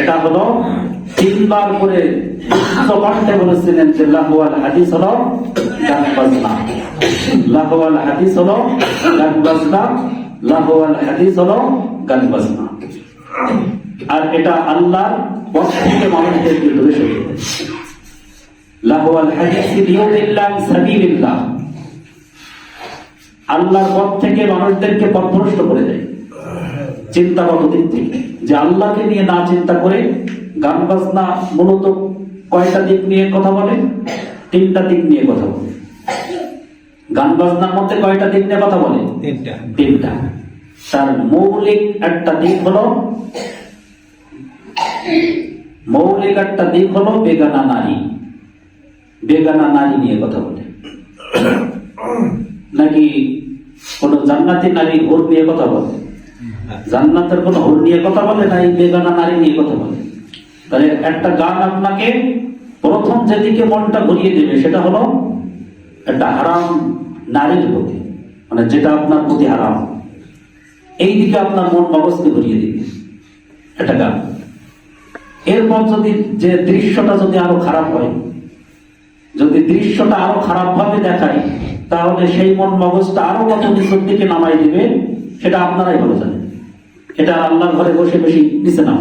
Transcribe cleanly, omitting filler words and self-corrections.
এটা হলো তিনবার করে কণ্ঠে বলেছিলেন যে লাহওয়াল হাদিস হলো গান বাজনা, লাহওয়াল হাদিস হলো গান বাজনা, লাহওয়াল হাদিস হলো গান বাজনা। আর এটা আল্লাহর পক্ষ থেকে মানুষদেরকে দূরে সরিয়ে দেয়। লাহওয়াল হাদিস লিয়ুদিল্লাহ সাবিলিল্লাহ, আল্লাহর পথ থেকে মানুষদেরকে পথভ্রষ্ট করে দেয় চিন্তাগত দিক থেকে। যে আল্লাহকে নিয়ে না চিন্তা করে গান বাজনা মূলত কয়টা দিক নিয়ে কথা বলে? তিনটা দিক নিয়ে কথা বলে। গান বাজনার মধ্যে কয়টা দিক নিয়ে কথা বলে? তিনটা। তার মৌলিক একটা দিক হলো বেগানা নারী। বেগানা নারী নিয়ে কথা বলে, নাকি কোন জান্নাতি নারী হুর নিয়ে কথা বলে? জান্নাতের কোন হুর নিয়ে কথা বলে না, এই বেগানা নারী নিয়ে কথা বলে। তাহলে একটা গান আপনাকে প্রথম যেদিকে মনটা ঘুরিয়ে দেবে সেটা হলো একটা হারাম নারীর প্রতি, মানে যেটা আপনার প্রতি হারাম, এই দিকে আপনার মন মগজকে ঘুরিয়ে দিবে একটা গান। এরপর যদি যে দৃশ্যটা যদি আরো খারাপ হয়, যদি দৃশ্যটা আরো খারাপ ভাবে দেখায়, তাহলে সেই মন মগজটা আরো কত নিচের দিকে নামাই দিবে সেটা আপনারাই ভালো জানেন। এটা আল্লাহর ঘরে বসে বেশি নিচে নাম